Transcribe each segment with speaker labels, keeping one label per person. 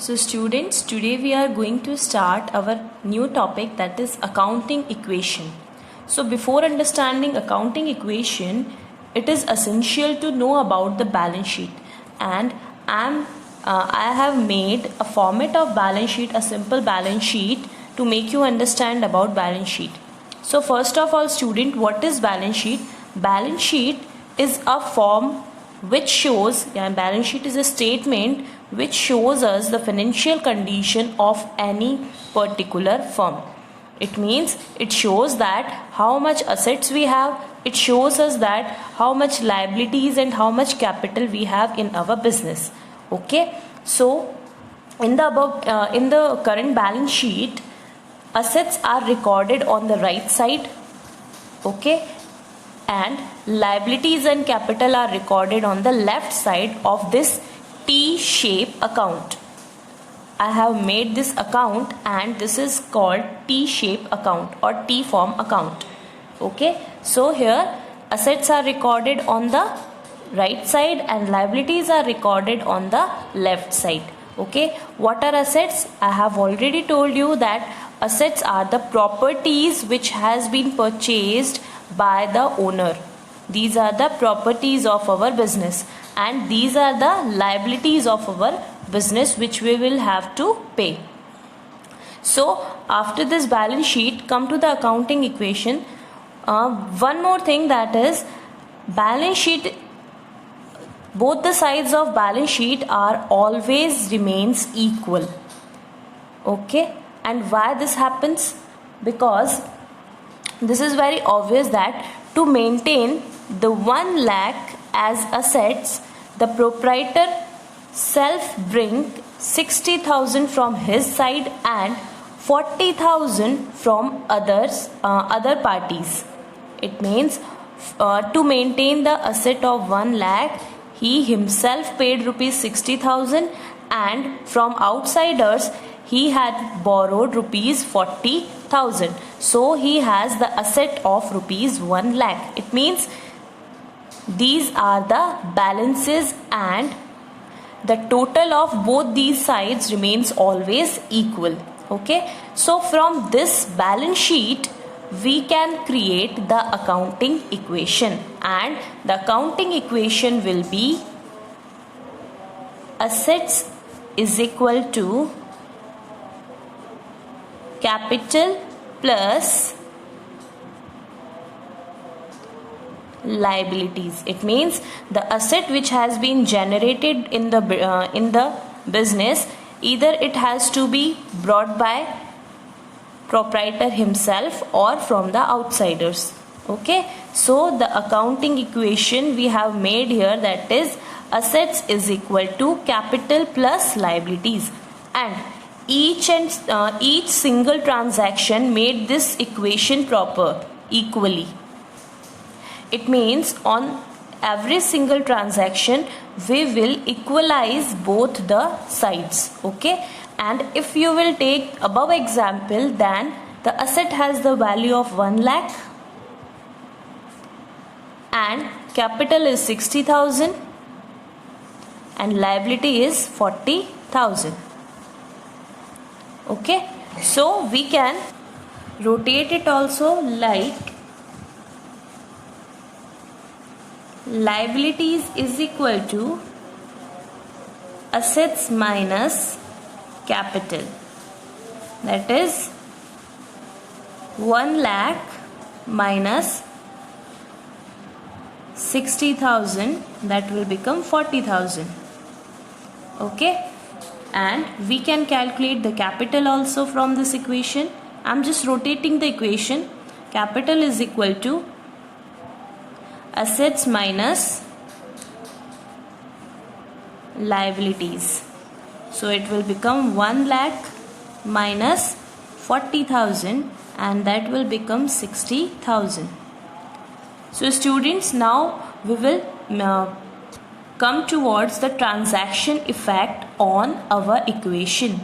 Speaker 1: So students, today we are going to start our new topic, that is accounting equation. So before understanding accounting equation, it is essential to know about the balance sheet, and I have made a format of balance sheet, a simple balance sheet, to make you understand about balance sheet. So first of all, student, what is balance sheet? Balance sheet is a form which shows, balance sheet is a statement which shows us the financial condition of any particular firm. It means it shows that how much assets we have, it shows us that how much liabilities and how much capital we have in our business. Okay, so in the current balance sheet, assets are recorded on the right side, okay, and liabilities and capital are recorded on the left side of this T-shape account. I have made this account and this is called T-shape account or T-form account. Okay, so here assets are recorded on the right side and liabilities are recorded on the left side. Okay, what are assets? I have already told you that assets are the properties which has been purchased by the owner. These are the properties of our business, and these are the liabilities of our business which we will have to pay. So after this balance sheet, come to the accounting equation. One more thing, that is balance sheet, both the sides of balance sheet are always remains equal. Okay, and why this happens? Because this is very obvious that to maintain the 1 lakh as assets, the proprietor self bring 60,000 from his side and 40,000 from other parties. It means to maintain the asset of 1 lakh, he himself paid rupees 60,000, and from outsiders he had borrowed rupees 40,000. So he has the asset of rupees 1 lakh. It means these are the balances and the total of both these sides remains always equal. Okay, so from this balance sheet we can create the accounting equation, and the accounting equation will be assets is equal to capital plus liabilities. It means the asset which has been generated in the business, either it has to be brought by proprietor himself or from the outsiders. Okay, so the accounting equation we have made here, that is assets is equal to capital plus liabilities, and each single transaction made this equation proper equally. It means on every single transaction we will equalize both the sides. Okay, and if you will take above example, then the asset has the value of 1 lakh and capital is 60,000 and liability is 40,000. Okay, so we can rotate it also, like liabilities is equal to assets minus capital, that is 1 lakh minus 60,000, that will become 40,000. Okay, and we can calculate the capital also from this equation. I'm just rotating the equation. Capital is equal to assets minus liabilities, so it will become 1 lakh minus 40,000, and that will become 60,000. So students, now we will come towards the transaction effect on our equation.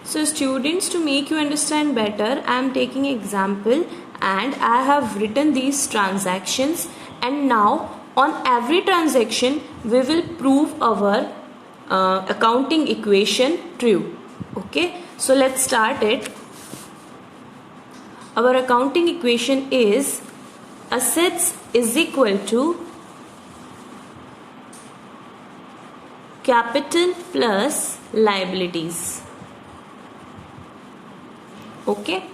Speaker 1: So students, to make you understand better, I am taking example and I have written these transactions, and now on every transaction we will prove our accounting equation true. Okay, so let's start it. Our accounting equation is assets is equal to capital plus liabilities. Okay,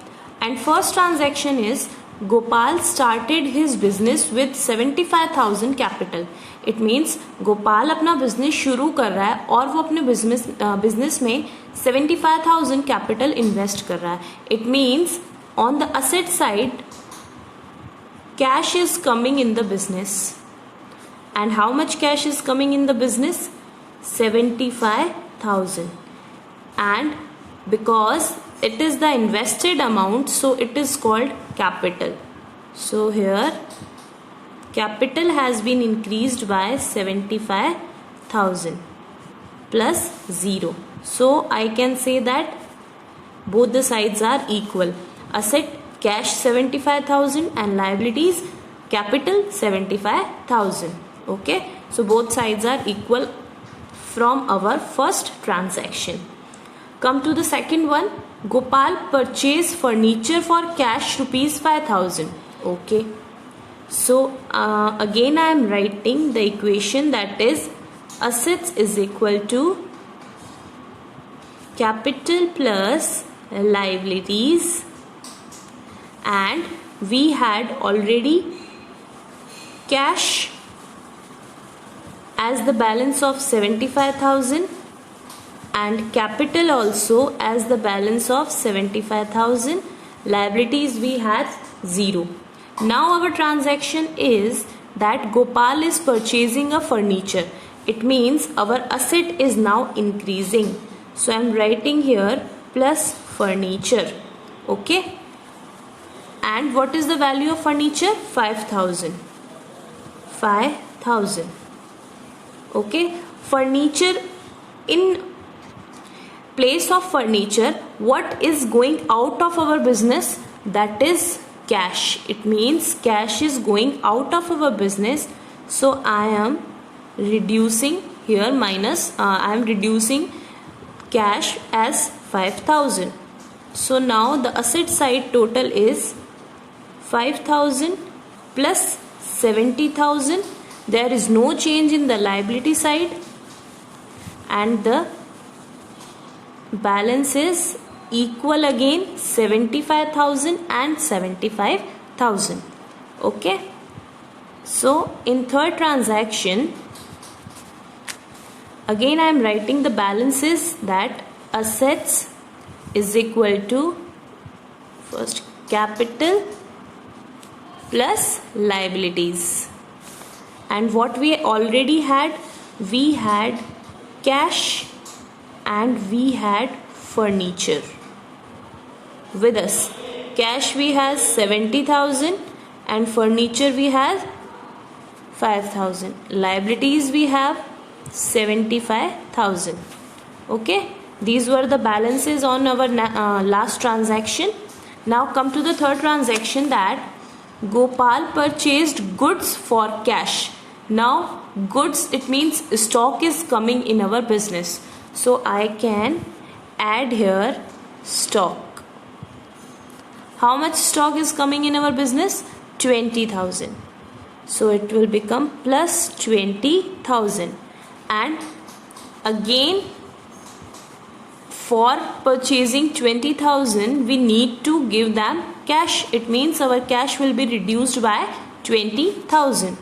Speaker 1: and first transaction is Gopal started his business with 75,000 capital. It means Gopal अपना business शुरू कर रहा है और वो अपने business में 75,000 capital invest कर रहा है. It means on the asset side cash is coming in the business. And how much cash is coming in the business? 75,000. And because it is the invested amount, so it is called capital. So here capital has been increased by 75,000 plus 0. So I can say that both the sides are equal. Asset cash 75,000 and liabilities capital 75,000. Okay, so both sides are equal from our first transaction. Come to the second one. Gopal purchased furniture for cash rupees 5,000. Okay, so again I am writing the equation, that is assets is equal to capital plus liabilities, and we had already cash as the balance of 75,000 and capital also as the balance of 75,000. Liabilities we had 0. Now our transaction is that Gopal is purchasing a furniture. It means our asset is now increasing. So I am writing here plus furniture. Okay. And what is the value of furniture? 5,000. 5,000. Okay. Furniture, in place of furniture, what is going out of our business? That is cash. It means cash is going out of our business. So I am reducing here minus, I am reducing cash as 5,000. So now the asset side total is 5,000 plus 70,000. There is no change in the liability side, and the balance is equal again, 75,000 and 75,000. Okay, so in third transaction again I am writing the balances, that assets is equal to first capital plus liabilities, and what we already had, we had cash and we had furniture with us. Cash we have 70,000 and furniture we have 5,000. Liabilities we have 75,000. Okay, these were the balances on our last transaction. Now come to the third transaction, that Gopal purchased goods for cash. Now goods, it means stock is coming in our business. So I can add here stock. How much stock is coming in our business? 20,000. So it will become plus 20,000. And again, for purchasing 20,000, we need to give them cash. It means our cash will be reduced by 20,000.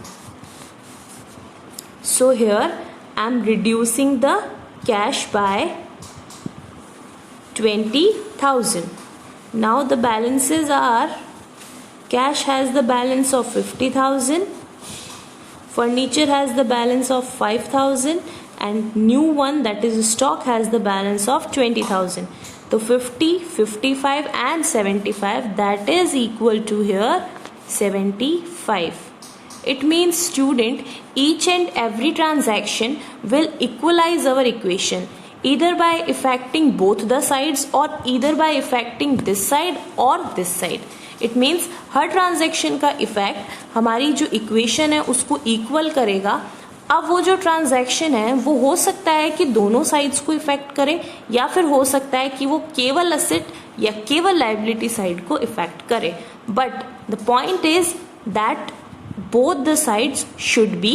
Speaker 1: So here I am reducing the cash by 20,000. Now the balances are, cash has the balance of 50,000, furniture has the balance of 5,000, and new one, that is stock, has the balance of 20,000. So 50, 55 and 75, that is equal to here 75. It means, student, each and every transaction will equalize our equation, either by affecting both the sides or either by affecting this side or this side. It means her transaction का effect हमारी जो equation है उसको equal करेगा अब वो जो transaction है वो हो सकता है कि दोनों साइड्स को इफेक्ट करे, या फिर हो सकता है कि वो केवल असेट या केवल लाइबिलिटी साइड को इफेक्ट करे, but the point is that both the sides should be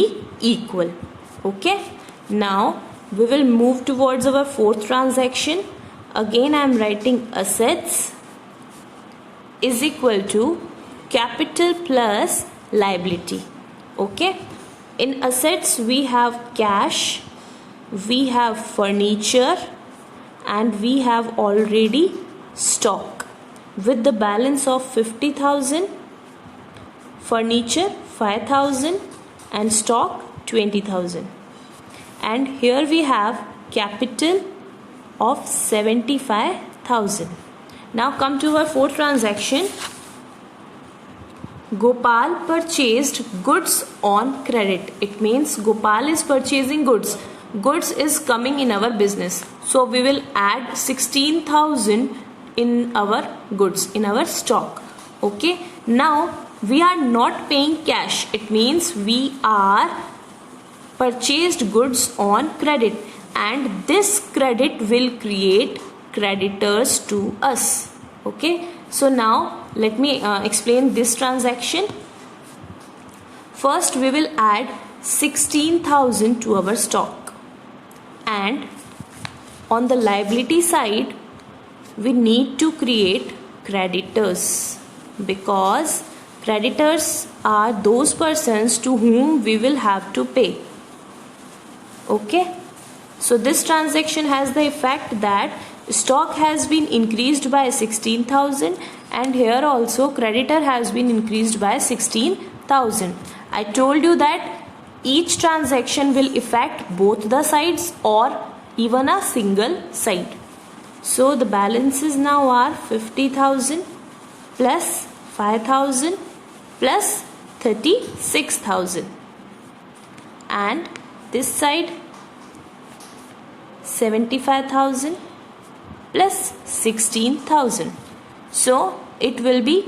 Speaker 1: equal. Okay, now we will move towards our fourth transaction. Again I am writing assets is equal to capital plus liability. Okay, in assets we have cash, we have furniture, and we have already stock with the balance of 50,000, furniture 5,000 and stock 20,000, and here we have capital of 75,000. Now come to our fourth transaction. Gopal purchased goods on credit. It means Gopal is purchasing goods. Goods is coming in our business, so we will add 16,000 in our goods, in our stock. Okay, now we are not paying cash. It means we are purchased goods on credit, and this credit will create creditors to us. Okay, so now let me explain this transaction. First we will add 16,000 to our stock, and on the liability side we need to create creditors, because creditors are those persons to whom we will have to pay. Okay, so this transaction has the effect that stock has been increased by 16,000, and here also creditor has been increased by 16,000. I told you that each transaction will affect both the sides or even a single side. So the balances now are 50,000 plus 5,000 plus 36,000, and this side 75,000 plus 16,000, so it will be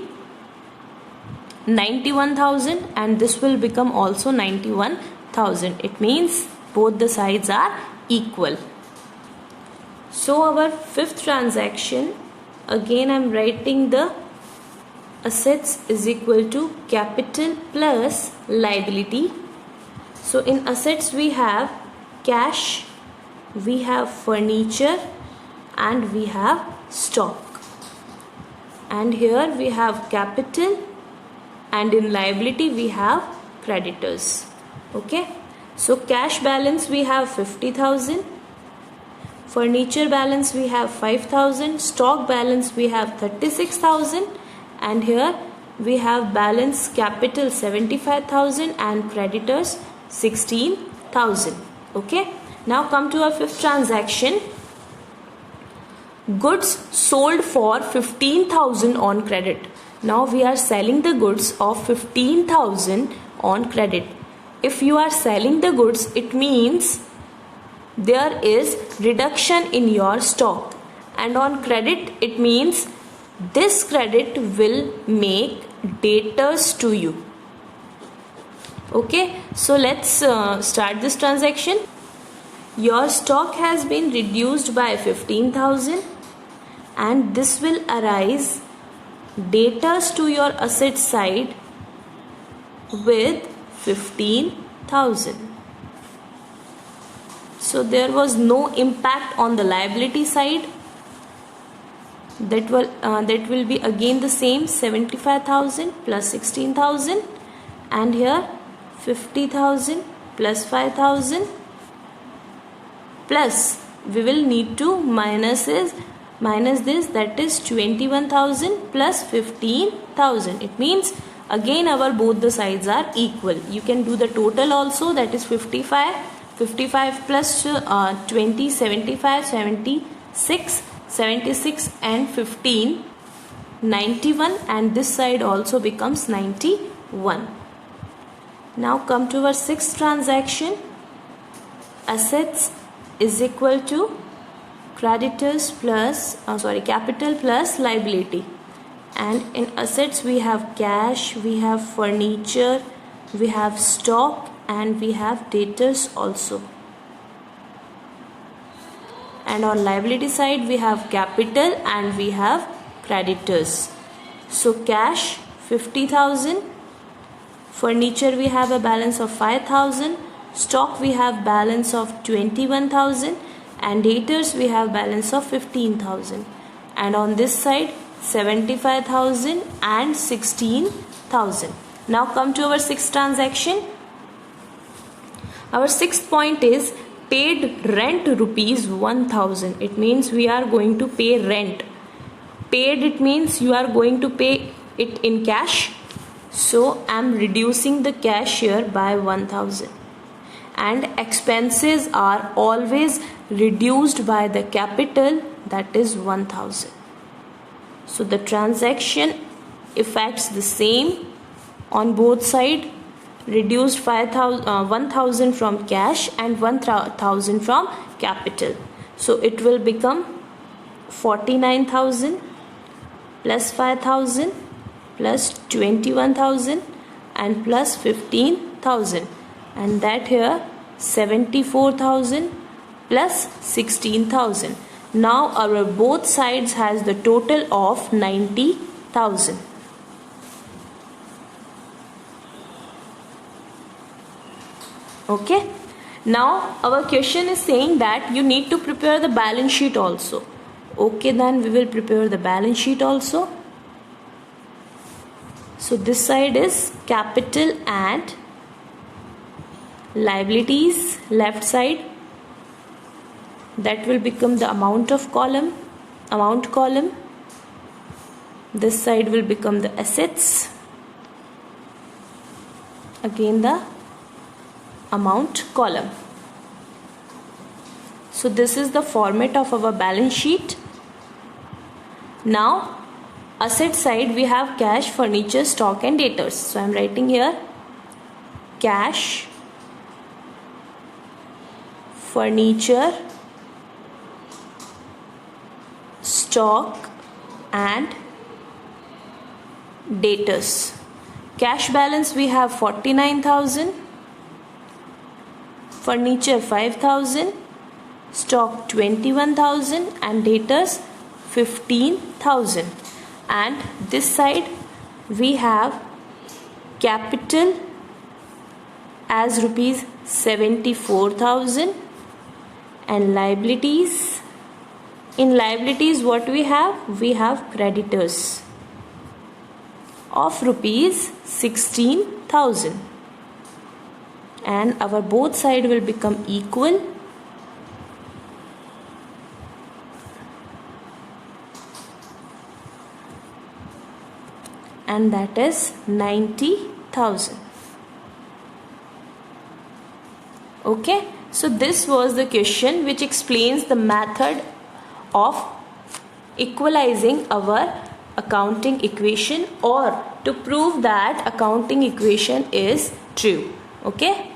Speaker 1: 91,000, and this will become also 91,000. It means both the sides are equal. So our fifth transaction, again I am writing the assets is equal to capital plus liability. So in assets we have cash, we have furniture, and we have stock, and here we have capital, and in liability we have creditors. Okay, so cash balance we have 50,000, furniture balance we have 5,000, stock balance we have 36,000, and here we have balance capital 75,000 and creditors 16,000. Okay, now come to our fifth transaction. Goods sold for 15,000 on credit. Now we are selling the goods of 15,000 on credit. If you are selling the goods, it means there is reduction in your stock, and on credit it means this credit will make debtors to you. Okay, so let's start this transaction. Your stock has been reduced by 15,000, and this will arise debtors to your asset side with 15,000. So there was no impact on the liability side. That will be again the same 75,000 plus 16,000, and here 50,000 plus 5,000, plus we will need to minus this, that is 21,000 plus 15,000. It means again our both the sides are equal. You can do the total also, that is 55 plus 20, 75, 76 and 15, 91, and this side also becomes 91. Now come to our sixth transaction. Assets is equal to creditors plus capital plus liability, and in assets we have cash, we have furniture, we have stock, and we have debtors also. And on liability side we have capital and we have creditors. So cash 50,000, furniture we have a balance of 5,000, stock we have balance of 21,000, and debtors we have balance of 15,000. And on this side 75,000 and 16,000. Now come to our sixth transaction. Our sixth point is paid rent rupees 1,000. It means we are going to pay rent. Paid, it means you are going to pay it in cash. So I am reducing the cash here by 1,000. And expenses are always reduced by the capital, that is 1,000. So the transaction affects the same on both sides. Reduced 1,000 from cash and 1,000 from capital. So it will become 49,000 plus 5,000 plus 21,000 and plus 15,000, and that here 74,000 plus 16,000. Now our both sides has the total of 90,000. Okay, now our question is saying that you need to prepare the balance sheet also. Okay, then we will prepare the balance sheet also. So this side is capital and liabilities, left side. That will become the amount column. This side will become the assets. Again the amount column. So this is the format of our balance sheet. Now asset side we have cash, furniture, stock and debtors. So I am writing here cash, furniture, stock and debtors. Cash balance we have 49,000, furniture 5,000, stock 21,000 and debtors 15,000. And this side we have capital as rupees 74,000 and liabilities. In liabilities what we have? We have creditors of rupees 16,000. And our both side will become equal. And that is 90,000. Okay, so this was the question which explains the method of equalizing our accounting equation or to prove that accounting equation is true. Okay.